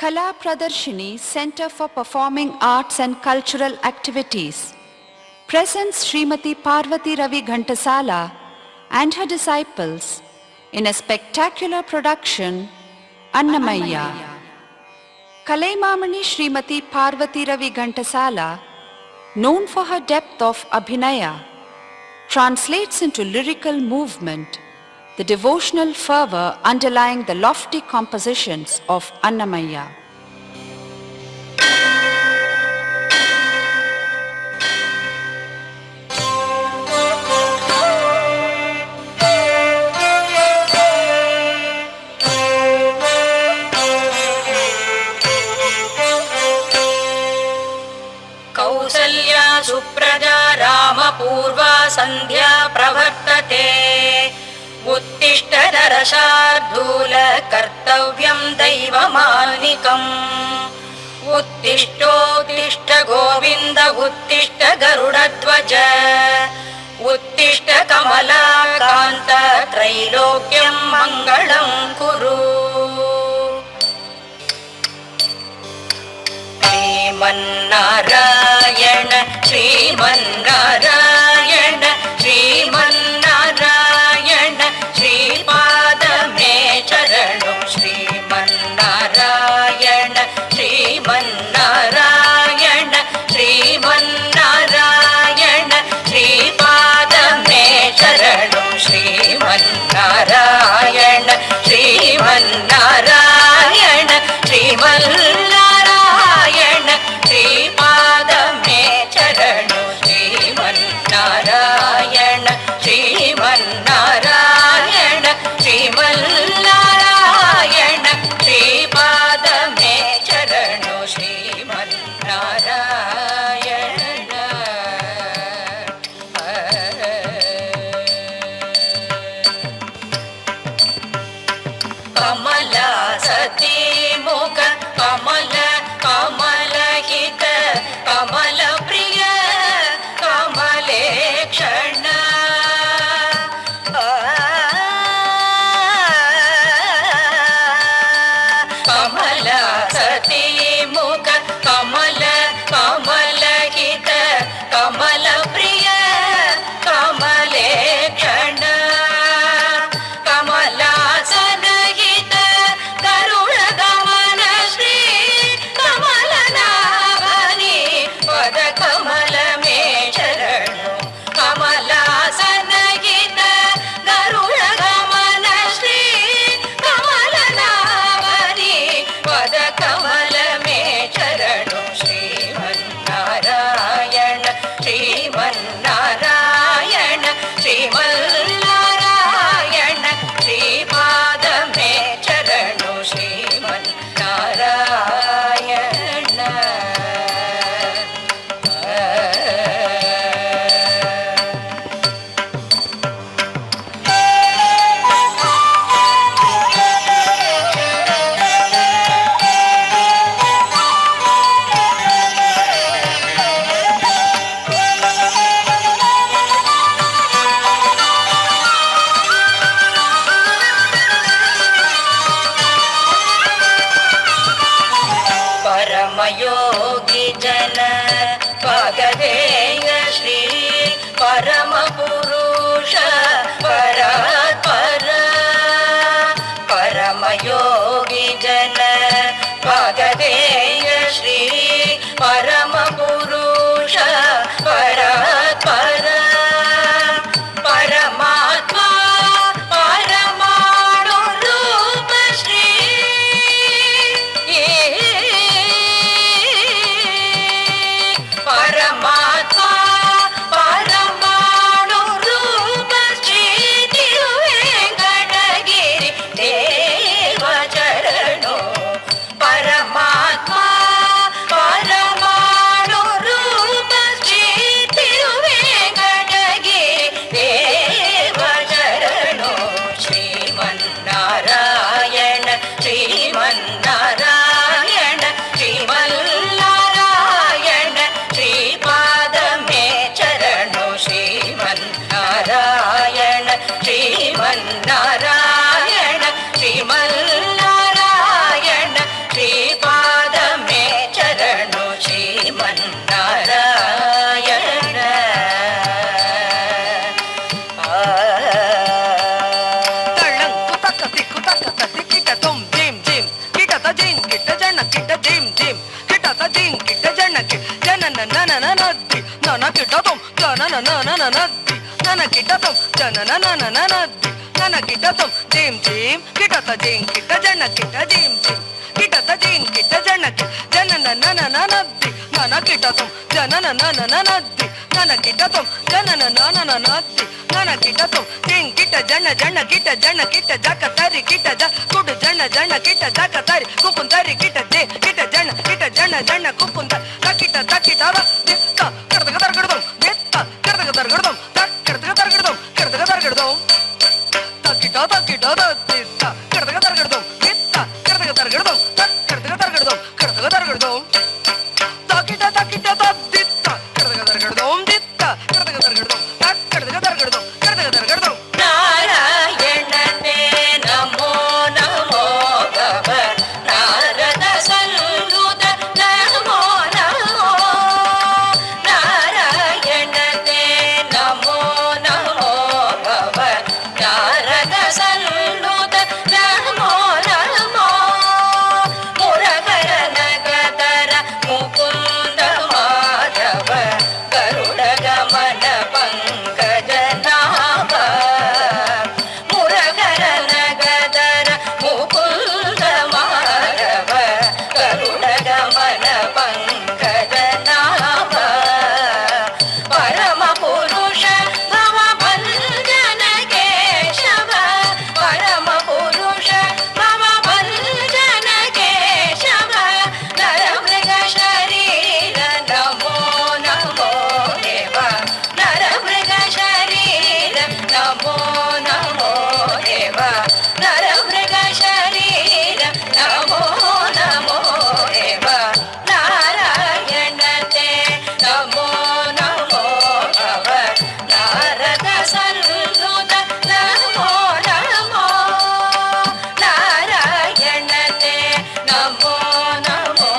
Kala Pradarshini Center for Performing Arts and Cultural Activities presents Srimati Parvati Ravi Ghantasala and her disciples in a spectacular production, Annamaya. Kalaimamani Srimati Parvati Ravi Ghantasala, known for her depth of abhinaya, translates into lyrical movement the devotional fervor underlying the lofty compositions of Annamaya. Kausalya Supraja रामपूर्वा सन्ध्या प्रवर्तते उत्तिष्ठ नरशार्दूल कर्तव्यं दैवमानिकम् उत्तिष्ठोत्तिष्ठ गोविन्द उत्तिष्ठ गरुडध्वज उत्तिष्ठ कमलाकान्त त्रैलोक्यं मङ्गलं कुरु श्रीमन्नारायण श्रीमन्नारायण श्रीमन्नारायण श्रीपाद मे चरणो श्रीमन्नारायण श्रीमन्नारायण श्रीमन्नारायण श्रीपाद मे चरणो श्रीमन्नारायण श्रीमन्नारायण श्रीमन्नारायण श्रीपाद मे चरणो श्रीमन्नारायण श्रीमन्नारायण श्रीमन्नारायण श्रीपाद मे चरणो श्रीमन्नारायण कमला सती मुख कमल कमलहित कमल प्रिय कमलेक्षण कमल सती मुख कमल कमलहित कमल प्रिय कमलेक्षण कमलासनहित गरुड गमन श्री कमलनाभनि पद कमल मे चरणो कमलासनहित गरुड गमन श्री कमलनाभनि पद कमल मे चरणो श्रीमन्नारायण श्रीमन्नारायण श्रीमन्नारायण श्रीपाद मे चरणो श्रीमन्नारायण परमयोगी जन पगदेय श्री परम पुरुष परात्पर परमयोगी जन पगदेय श्री परम पुरुष परात्पर परमात्मा परमाणु रूप श्री परमात्मा ನದಿ ನನ ಕಿಟತಂ ಜನನನನನದಿ ನನ ಕಿಟತಂ ಜನನನನನದಿ ನನ ಕಿಟತಂ ಜಿಂ ಜಿಂ ಕಿಟತ ಜಿಂ ಕಿಟ ಜನ ಕಿಟ ಜಿಂ ಜಿಂ ಕಿಟತ ಜಿಂ ಕಿಟ ಜನ ಕಿ ಜನನನನನದಿ ನನ ಕಿಟತಂ ಜನನನನನದಿ ನನ ಕಿಟತಂ ಜನನನನನದಿ ನನ ಕಿಟತಂ ಜಿಂ ಕಿಟ ಜನ ಜನ ಕಿಟ ಜನ ಕಿಟ ಜಕ ತರಿ ಕಿಟ ಜ ಕುಡು ಜನ ಜನ ಕಿಟ ಜಕ ತರಿ ಕುಪುನ್ ತರಿ ಕಿಟ ಜೆ ಕಿಟ ಜನ ಜನ ಕುಪುನ್ ತಕಿಟ ತಕಿಟ ರ ದಿತ್ತ ಕರ್ದಗ ತರ್ಗಡದಂ ದಿತ್ತ ಕರ್ದಗ ತರ್ಗಡದಂ ಕರ್ದಗ ತರ್ಗಡದಂ ಕರ್ದಗ ತರ್ಗಡದಂ ತಕಿಟ ತಕಿಟ ದ ದಿತ್ತ ಕರ್ದಗ ತರ್ಗಡದಂ ದಿತ್ತ ಕರ್ದಗ ತರ್ಗಡದಂ ಕರ್ದಗ ತರ್ಗಡದಂ ಕರ್ದಗ ತರ್ಗಡದಂ ತಕಿಟ ತಕಿಟ ದ ದಿತ್ತ ಕರ್ದಗ ತರ್ಗಡದಂ ದಿತ್ತ ಕರ್ದಗ ತರ್ಗಡದಂ ಕರ್ದಗ ತರ್ಗಡದಂ ಕರ್ದಗ ತರ್ಗಡದಂ ನಾರಾಯಣನೇ ನಮೋ ನಮೋ ಭವ ನಾರದ ಸಲ್ಲುದ ನಮೋ ನಮೋ ನಾರಾಯಣನೇ ನಮೋ ನಮೋ ಭವ ನಾರದ ಸಲ್ಲುದ ನಮೋ ನಮೋ ಮುರಗರ ನಗದರ ಮುಕುಂದ ಮಾಧವ ಗರುಡ ಗಮನ ಪಂಕಜ ನಾಭ ಮುರಗರ ನಗದರ ಮುಕುಂದ ಮಾಧವ ಗರುಡ ಗಮನ ಪಂಕಜ ನಾಭ ಪರಮ ಪುರುಷ ಭವ ಭಂಜನ ಕೇಶವ ಪರಮ ಪುರುಷ ಭವ ಭಂಜನ ಕೇಶವ ನರ ಮೃಗ ಶರೀರ ನಮೋ ನಮೋ ದೇವ ನರ ಮೃಗ ಶರೀರ ನಮೋ ನಮೋ ದೇವ ನರ ಮೃಗ ಶರೀರ ನಮೋ ನಮೋ ದೇವ ನಾರಾಯಣತೆ ನಮೋ ನಮೋ ಭವ ನಾರದ ಸಲ್ಲುದ ನಮೋ ನಮೋ ನಾರಾಯಣತೆ ನಮೋ ನಮೋ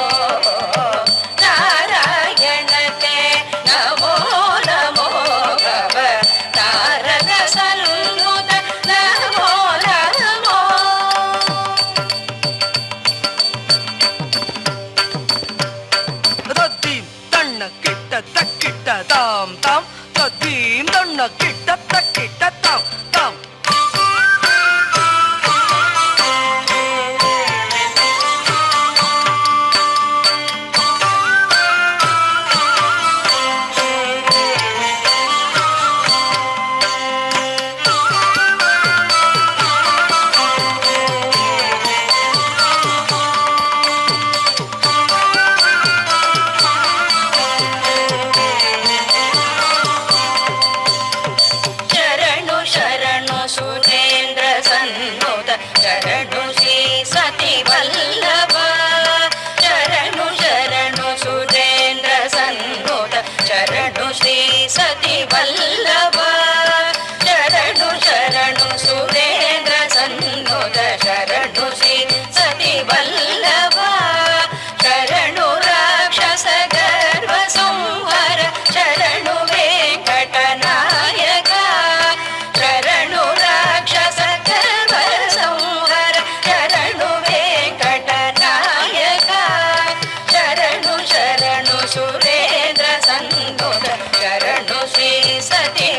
ನಾರಾಯಣತೆ ನಮೋ ನಮೋ ಭವ ನಾರದ ಸಲ್ಲುದ ನಮೋ ನಮೋ ತದ್ದೀಂ ತಣ್ಣ ಕಿಟ್ಟ ತಕ್ಕಿಟ್ಟ ತಾಂ ತಾಂ ತದ್ದೀಂ ತಣ್ಣ ಕಿಟ್ಟ ತಕ್ಕಿಟ್ಟ ತಾಂ ತಾಂ ಶರಣು ಶರಣು ಸುರೇಂದ್ರ ಸನ್ನುತ ಶರಣು ಶ್ರೀ ಸತಿ ವಲ್ಲಭ ಶರಣು ಶರಣು ಸುರೇಂದ್ರ ಸನ್ನುತ ಶರಣು ಶ್ರೀ ಸತಿ ವಲ್ಲಭ ಶರಣು ಶರಣು ಸುರೇಂದ್ರ ಸನ್ನುತ ಶರಣು ಶ್ರೀ ಸತಿ ವಲ್ಲಭ ಶರಣು ರಾಕ್ಷಸ ಗರ್ವ ಸಂಹಾರ ಶರಣು ವೆಂಕಟನಾಯಕ ಶರಣು ರಾಕ್ಷಸ ಗರ್ವ ಸಂಹಾರ ಶರಣು ವೆಂಕಟನಾಯಕ ಶರಣು ಶರಣು ಸುರೇಂದ್ರ ಸಂದುತ ಶರಣು ಶ್ರೀ ಸತಿ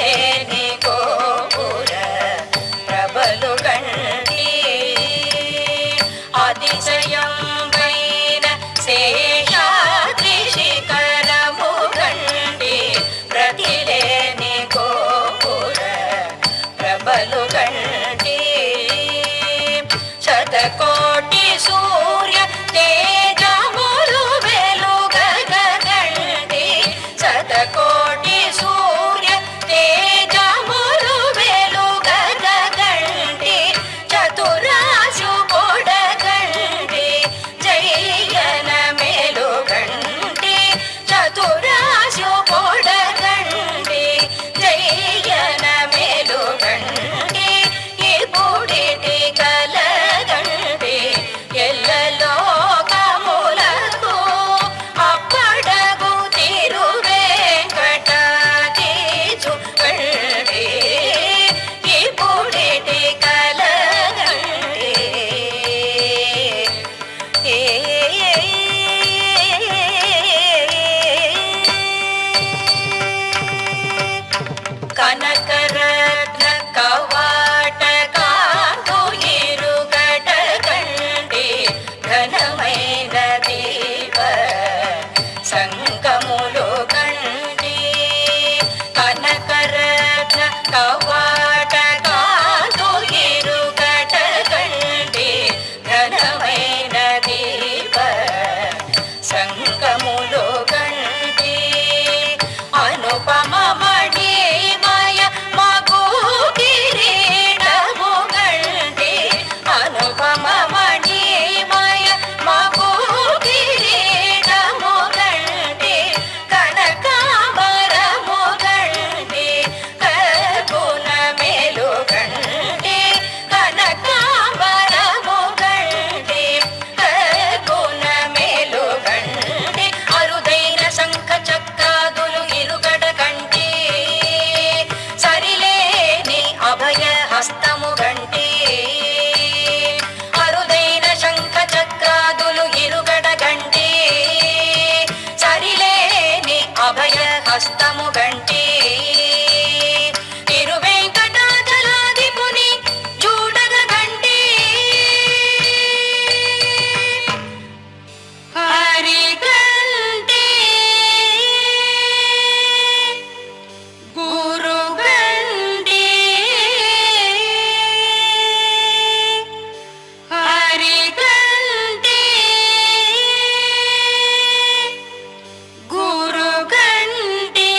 ప్రతిలేని గోపుర ప్రబలు కంటి అతిశయంబైన శేషాద్రి శిఖరము కంటి ప్రతిలేని గోపుర ప్రబలు కంటి శతకోటి సూర్య తేజములు వెలుగగంటి శతకోటి సూర్య తేజములు వెలుగగంటి చతురాశు పొడగంటి జయన మేలుగంటి చతురాశు పొడగంటి జయన మేలుగంటి ఇప్పుడిటి కలగంటి ఎల్లలోకములకు అప్పడగు తిరువేంకటాద్రీచుకంటి ఇప్పుడిటి కలగంటి కనకరత్న కవాట కాంతు ఇరుగట కంటి ఘనమైన దీప సంగములు కంటి కనకరత్న కవాట కాంతు ఇరుగట కంటి ఘనమైన దీప సంగములు కంటి అనుపమ మణిమయ మగు కిరీటము గంటి అనుపమ మణిమయ మగు కిరీటము గంటి కనకాంబరము గంటి కర్పూన మేలు గంటి కనకాంబరము గంటి కర్పూన మేలు గంటి అరుదైన శంఖ చక్రాదులు ఇరుగడ కంటి సరిలేని అభయ హస్తము గంటి అరుదైన శంఖ చక్రాదులు ఇరుగడ గంటి సరిలేని అభయ హస్తము గంటి తిరువేంకటాచలాధిపుని చూడగ గంటి హరిగంటి గురుగంటి హరిగంటి గురుగంటి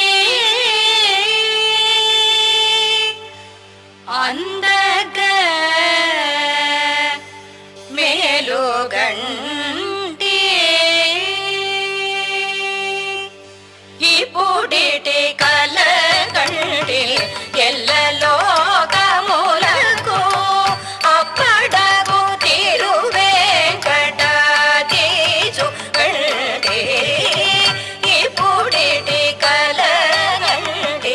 అందగ మేలుగంటి ఇప్పుడిటి కలగంటి ఎల్లలోకములకు అప్పడగు తిరువేంకటాద్రీచుకంటి ఇప్పుడిటి కలగంటి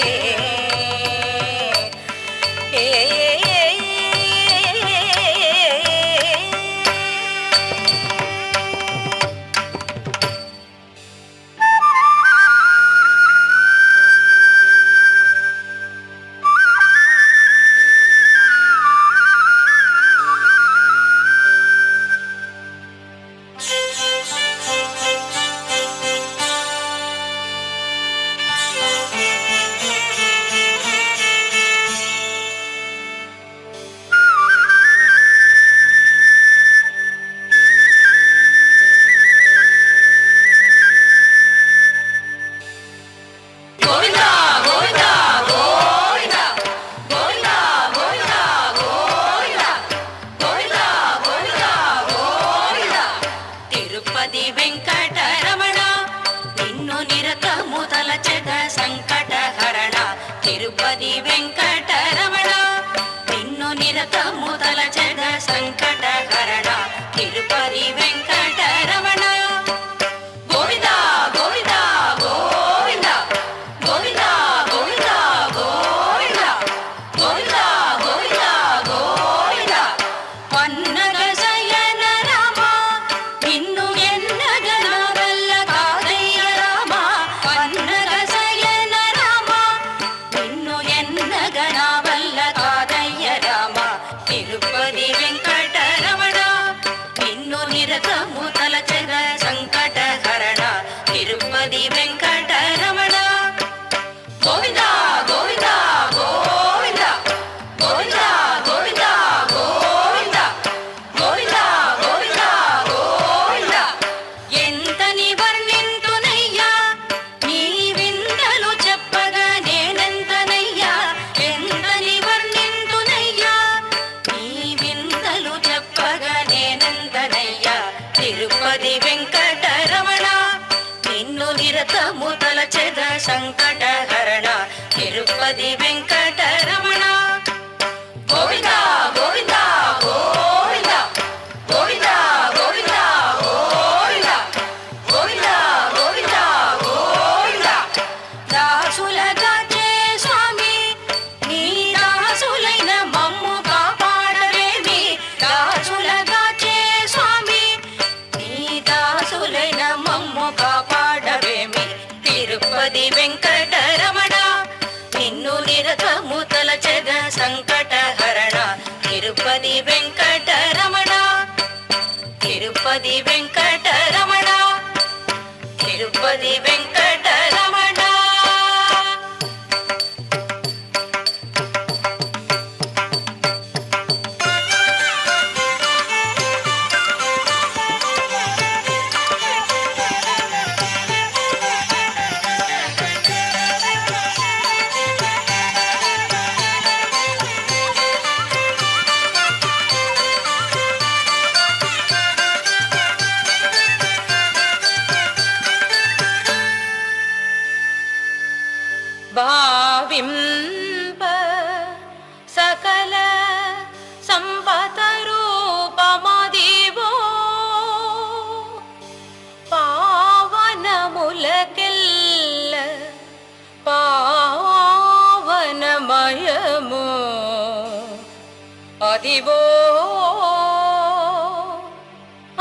గోవిందా గోవిందా గోవిందా గోవిందా గోవిందా గోవిందా గోవిందా గోవిందా గోవిందా తిరుపతి వెంకటరమణ నిన్ను నిరతము తలచెద సంకటహరణ తిరుపతి వెంకటరమణ నిన్ను నిరతము తలచెద సంకటహరణ తిరుపతి వెంకటరమణ గోవిందా గోవిందా గోవిందా గోవిందా గోవిందా గోవిందా గోవిందా గోవిందా గోవిందా పన్నగ శయన రామ నిన్ను ఎన్నగన వల్ల కాదయ్య రామ పన్నగ శయన రామ నిన్ను ఎన్న ఎన్నగనవల్ల కాదయ్య రామ తిరుపతి వెంకటరమణ నిన్ను నిరతము తలచెద సంకటహరణ తిరుపతి వెంకటరమణ గోవింద గోవింద గోవింద గోవింద గోవింద గోవింద గోవింద గోవింద గోవింద ఎంతని వర్ణింతునయ్యా నీ విందలు చెప్పగా నేనెంతనయ్యా ఎంతని వర్ణింతునయ్యా నీ విందలు చెప్పగా నేనెంతనయ్యా తిరుపతి వెంకటరమణ నిన్ను నిరతము తలచెద సంకటహరణ తిరుపతి వెంకటరమణ గోవింద గోవింద గోవింద గోవింద గోవింద గోవింద గోవింద గోవింద గోవింద దాసులగాచే స్వామి నీ దాసులైన మమ్ము కాపాడవేమి దాసులగాచే స్వామి నీ దాసులైన మమ్ము కాపాడవేమి తిరుపతి వెంకటరమణ నిన్ను నిరతము తలచెద సంకటహరణ తిరుపతి వెంకటరమణ తిరుపతి వెంకటరమణ తిరుపతి వెంకటరమణ భావింప సకల సంపద రూపమదివో పావనములకెల్ల పావనమయము అదివో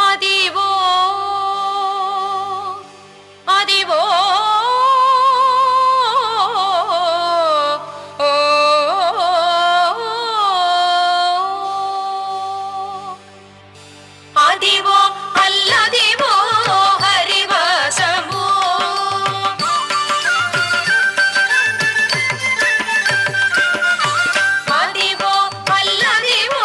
అదివో అదివో అదివో అల్లదివో హరివాసము అదివో అల్లదివో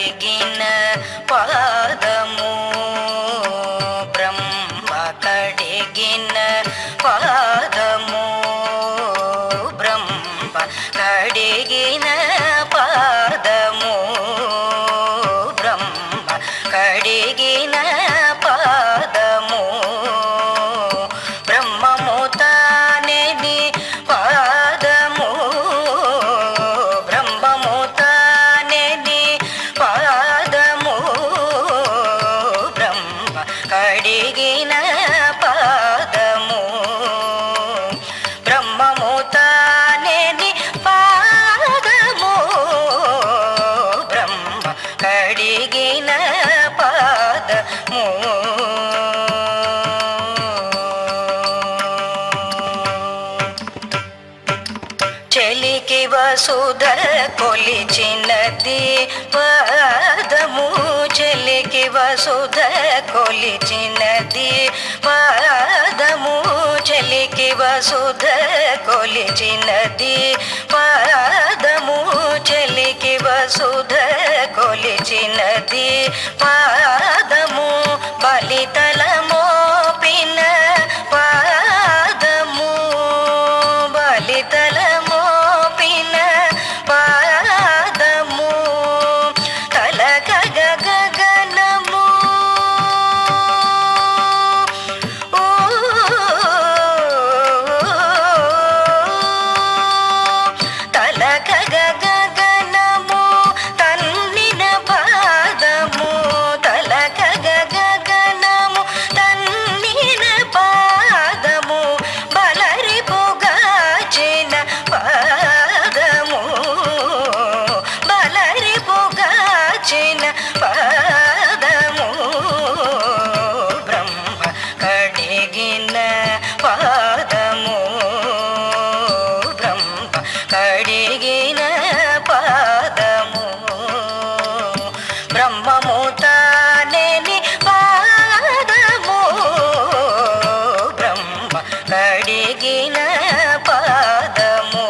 కడిగిన పాదము బ్రహ్మ కడిగిన పాదము బ్రహ్మ కడిగిన పాదము బ్రహ్మ కడిగిన పాదము బ్రహ్మము తానేని పాదము బ్రహ్మము తానేని పాదము బ్రహ్మ కడిగిన పాదము బ్రహ్మము తానేని పాదము బ్రహ్మ కడిగిన పాదము చెలికి వసుధ కొలిచినది పాదము చెలికి వసుధ కొలిచినది పాదము చెలికి వసుధ కొలిచినది పాదము చెలికి వసుధ కొలిచినది పాదము బలితలమో పిన పాదము బలితలమో పిన పాదము తలక గగనము తలక గగనము తన్నిన పాదము తలక గగనము తన్నిన పాదము బలరిపుగాచిన పాదము బలరిపుగాచిన పాదము బ్రహ్మ కడిగిన పాదము బ్రహ్మ కడిగిన పాదము బ్రహ్మము తానేని పాదము బ్రహ్మ కడిగిన పాదము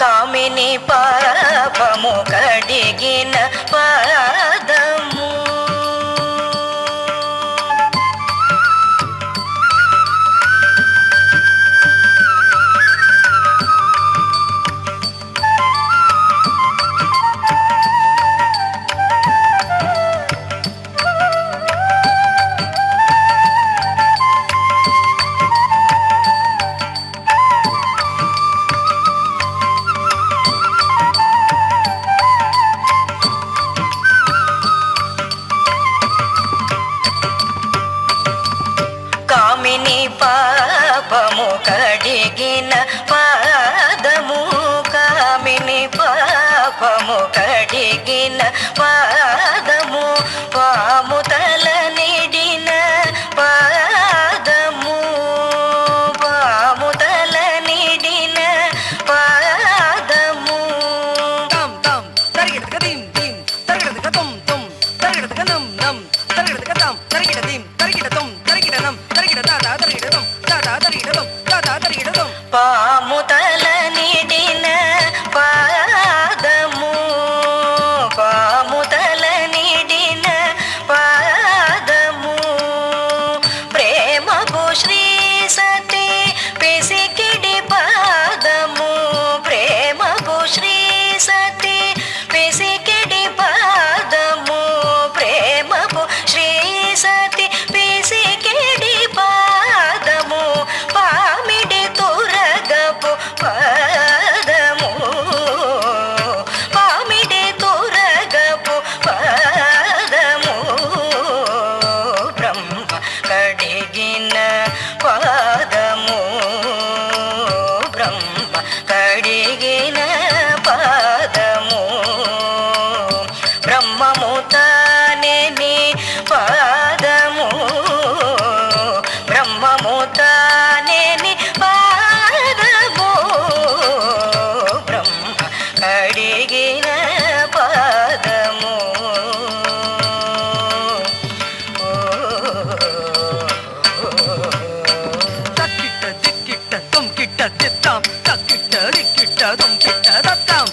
కామిని పాపము కడిగిన పాదము కామిని పాపము కడిగిన పాదము కామిని పాపము కడిగిన పాదము పాము తల నిడిన పాదము పాము తల నిడిన పాదము తం తం తరిగిడక దిం దిం తరిగిడక తం తం తరిగిడక నం నం తరిగిడక తం తరిగిడ దిం తరిగిడ తం తరిగిడ నం తరిగిడ తాత తరిగిడ తం తాత తరిగిడ తం తాత తరిగిడ తం పాము తల నిడిన పాదము పాము తల నిడిన పాదము ప్రేమపు శ్రీ సతి పిసికిడి పాదము ప్రేమపు శ్రీ సతి పిసికిడి పాదము ప్రేమపు శ్రీ సతి పిసికిడి పాదము పామిడి తురగపు పాదము పామిడి తురగపు పాదము బ్రహ్మ కడిగిన పాదము బ్రహ్మ కడిగిన పాదము బ్రహ్మము తానేని పాదము బ్రహ్మము తానేని పాదము బ్రహ్మ కడిగిన పాదము తక్కిట్ట దిక్కిట్ట తుమ్కిట్ట తత్తాం తక్కిట్ట రిక్కిట్ట తొంకిట్ట తత్తాం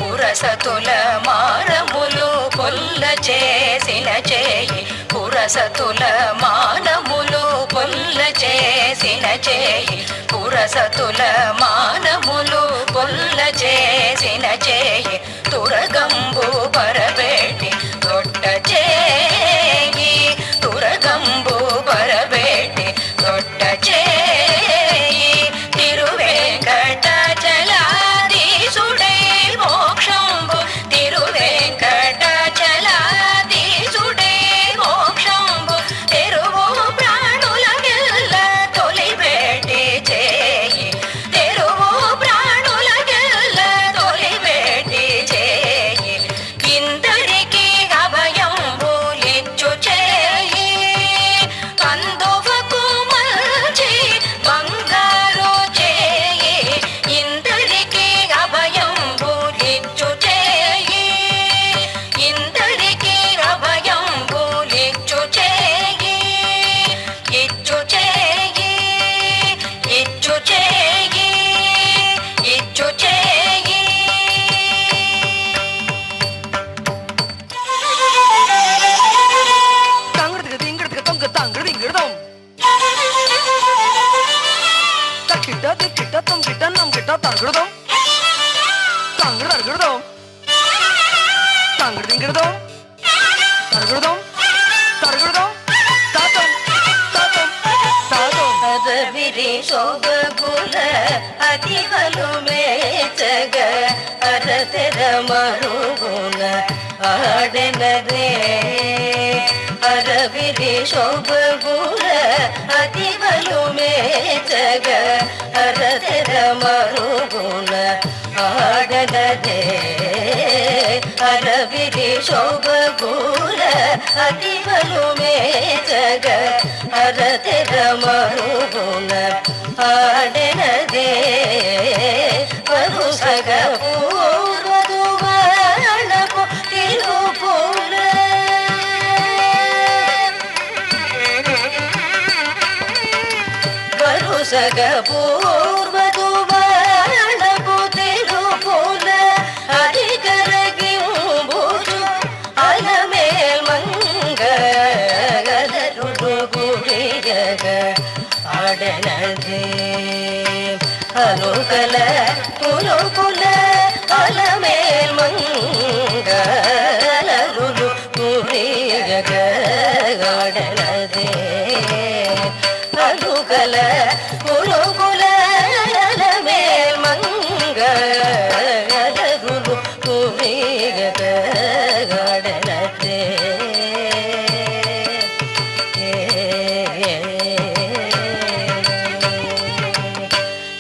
పురసతుల మానములు పొల్ల చేసిన చేయి పురసతుల మానములు పొల్ల చేసిన చేయి పురసతుల మానములు పొల్ల చేసిన చేయి తురగంబు పరబెట్టి దొడ్డ చేయి తురగంబు పరబెట్టి దొడ్డ చేయి తిరువేంకటాచలాధీశుడై మోక్షంబు తిరువేంకటాచలాధీశుడై మోక్షంబు తెరువు ప్రాణులకెల్ల తొలిపెట్టి చేయి తెరువు తరగడదాం తంగడు తరగడదాం తంగడు తింగడదాం తరగడదాం తరగడదాం తాతం తాతం తాతం అరవిరి శోభగుల అతివలు మేచగ అరతెర మరుగున ఆడెనరే అరవిరి శోభగుల అతివలు మేచగ అరతెర మరుగున ఆడెనరే అరవిరి శోభగుల అతివలు మేచగ అరతెర మరుగున ఆడెనదే వరుసగ పూర్వదు వాణపు తిరుపుల వరుసగ పూర్వదు వాణపు తిరుపుల అధికరగింబుచు అలమేల్ మంగళరుడు గుడియగ ఆడెనదే అనుకల పులుకుల అలమేల్ మంగళరుడు గుడియగ ఆడెనదే అనుకల పులుకుల అలమేల్ మంగళరుడు గుడియగ ఆడెనదే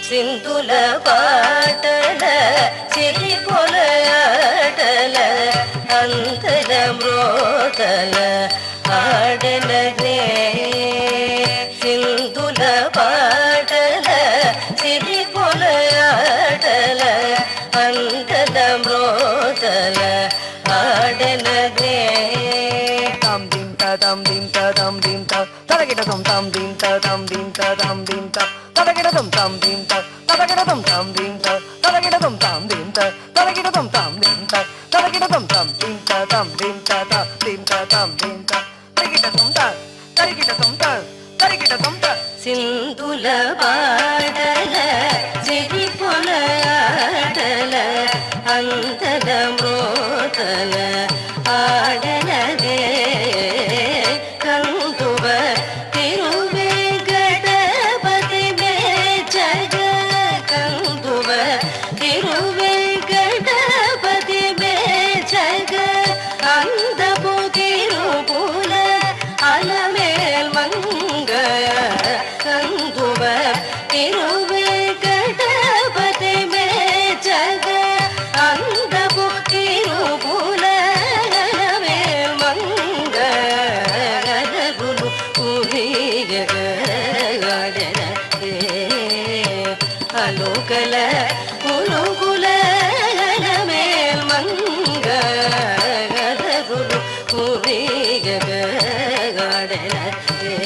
సింధుల పాటల సిరిపొల ఆటల అంతల మ్రోతల ఆడలనే సింధుల పాటల సిరిపొల ఆటల అంతల మ్రోతల ఆడలనే tam dim ta tadagita tam dim ta tam dim ta tadagita tam dim ta tadagita tam dim ta tadagita tam dim ta tadagita tam dim ta tadagita tam dim ta tam dim ta dim ta tam dim ta tadagita tam ta సింధుల పాటల సిరిపొల ఆటల అంతల మ్రోతల ఆడనదే కంతువ తిరువేంకటపతి మేచగ కంతువ తిరువేంకటపతి మేచగ అందపు తిరుపుల అలమేల్ మంగ కందువ తిరువేంకటపతి మేచగ అందపు తిరుపుల అలమేల్ మంగళరుడు గుడియగ ఆడెనదే అలోకల పులుకుల అలమేల్ మంగళరుడు గుడియగ ఆడెనదే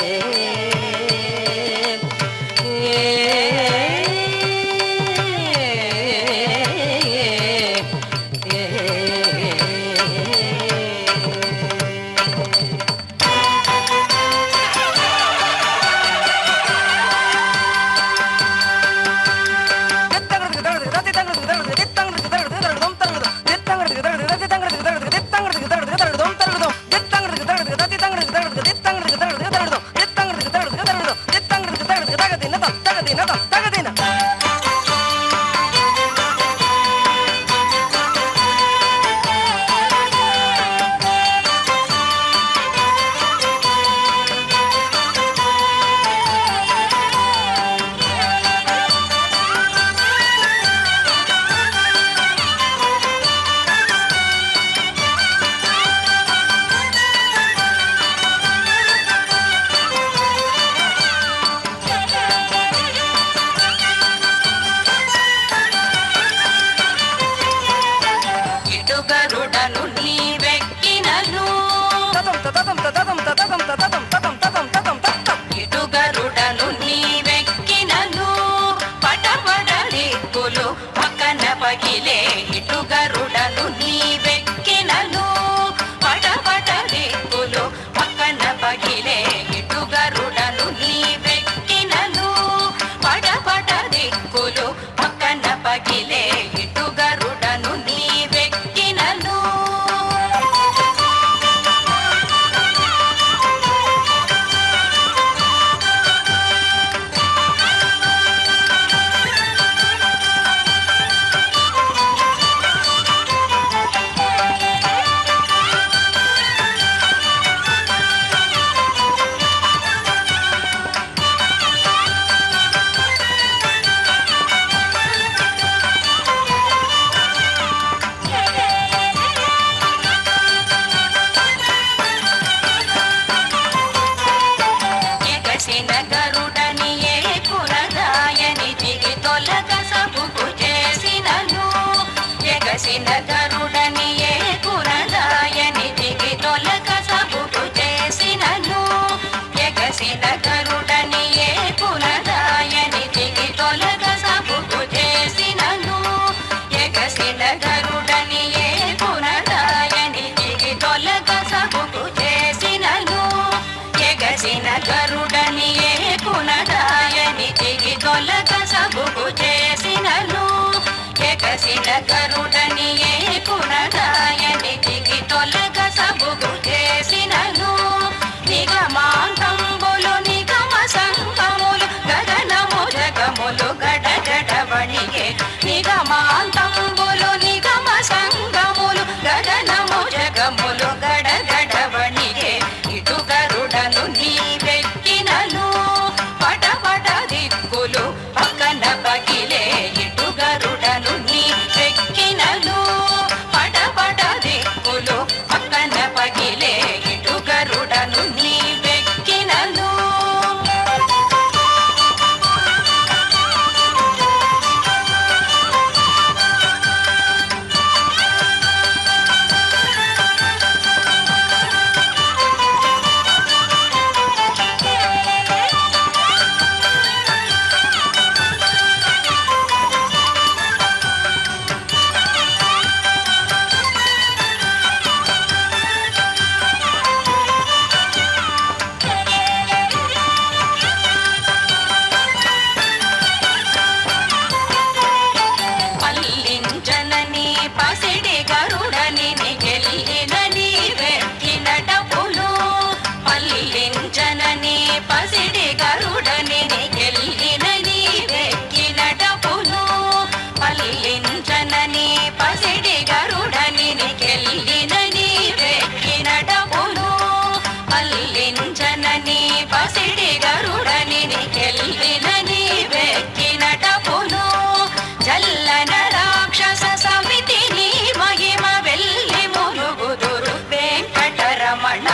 బగిలే ఇటు గరుడను నీవెక్కినను ఎగసిన గరుడని ఏ పురదాయని దిగి తొలగ సబుకు చేసినను ఎగసిన గరుడని ఏ పురదాయని దిగి తొలగ సబుకు చేసినను ఎగసిన గరుడని ఏ పురదాయని దిగి తొలగ సబుకు చేసినను ఎగసిన గరుడని ఏ పురదాయని దిగి తొలగ సబుకు చేసినను ఎగసిన గరుడని ఏ పునదాయని దిగి తొలగ సబుకు చేసినను ఎగసిన గరుడని ఏ పునదాయని దిగి తొలగ సబుకు చేసినను నిగమాంతంబులు నిగమ సంగములు గగనము జగములు గడగడవణిగే నిగమాంతంబులు నిగమ సంగములు గగనము జగములు గడగడవణిగే ఇటు గరుడను నీవెక్కినను పటపట దిక్కులు పక్కన పగిలే ఇటు గరుడను నీవెక్కినను పటపట దిక్కులు పక్కన పగిలే ఇటు గరుడను నీవెక్కినను పల్లించనని పసిడి గరుడని గెలినని వెక్కినటపులు పల్లించనని పసిడి గరుడని గెలినని వెక్కినటపులు పల్లించనని పసిడి గరుడని గెలినని వెక్కినటపులు పల్లించనని పసిడి గరుడని గెలినని వెక్కినటపులు జల్లన రాక్షస సమితిని మహిమ వెల్లి ములుగుదురు వెంకటరమణ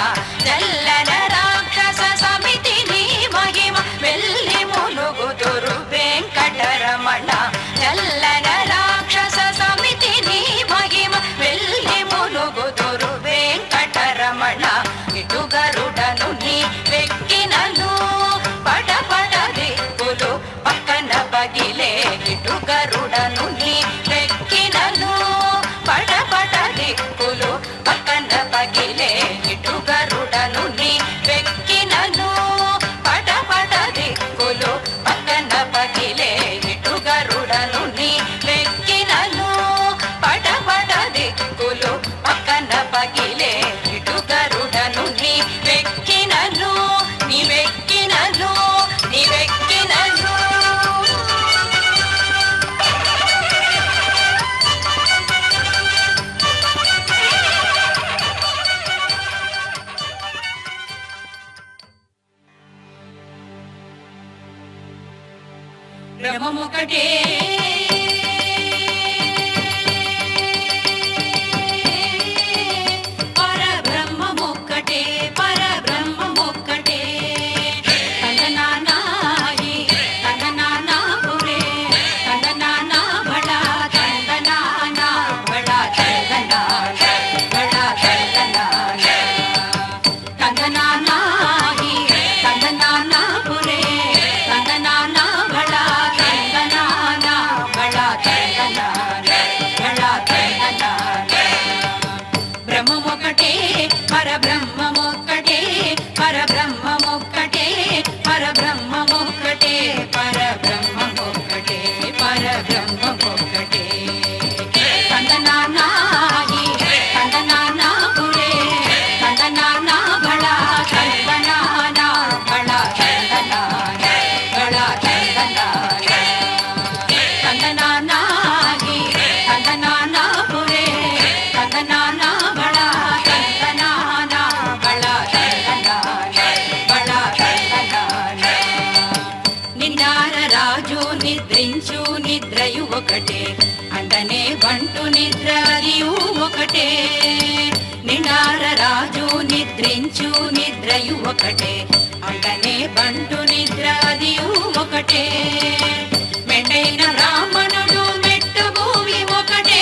జల్లన రాక్షస సమితిని మహిమ వెల్లి ములుగుదురు వెంకటరమణ జల్లన రాక్షస సమితిని మహిమ వెల్లి ములుగుదురు వెంకటరమణ ఇటు గరుడను నీవెక్కినను పటపట దిక్కులు పక్కన పగిలే ఇటు గరుడను నీవెక్కినను పటపట దిక్కులు పక్కన పగిలే ఇటు గరుడను నీవెక్కినను పటపట దిక్కులు పక్కన పగిలే ఇటు గరుడను నీవెక్కినను పటపట దిక్కులు పక్కన పగిలే ఇటు గరుడను నీవెక్కినను నీవెక్కినను నీవెక్కినను బ్రహ్మముకటే పరబ్రహ్మముక్కటే పరబ్రహ్మముక్కటే తందనానాయి తందనానా పురే తందనానా బడా తందనానా బడా తందనానా బడా తందనానా తందనానాయి తందనానా పురే తందనానా బడా తందనానా బంటు నిద్ర అదియు ఒకటే, నిండార రాజు నిద్రించు నిద్రయు ఒకటే, అంటనే బంటు నిద్ర అదియు ఒకటే. మెండైన బ్రాహ్మణుడు మెట్టు భూమి ఒకటే,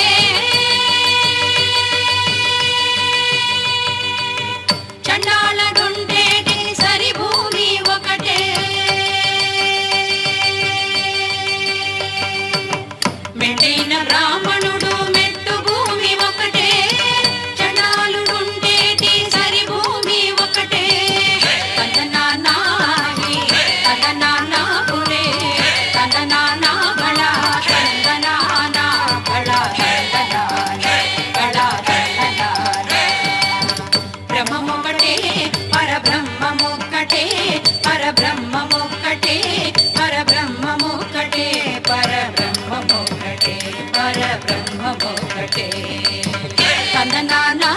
చండాలడుండేటి సరి భూమి ఒకటే. మెండైన బ్రాహ్మణుడు మెట్టు భూమి ఒకటే, చండాలుడుండేటి సరి భూమి ఒకటే. కందనానాహి కందనానా పురే, కందనానా బళ కందనానా బళ కందనానా బళ కందనానా. బ్రహ్మమొకటే పరబ్రహ్మమొక్కటే, పరబ్రహ్మమొక్కటే, పరబ్రహ్మమొక్కటే, పరబ్రహ్మమొక్కటే, పరబ్రహ్మమొక్కటే. కందనానా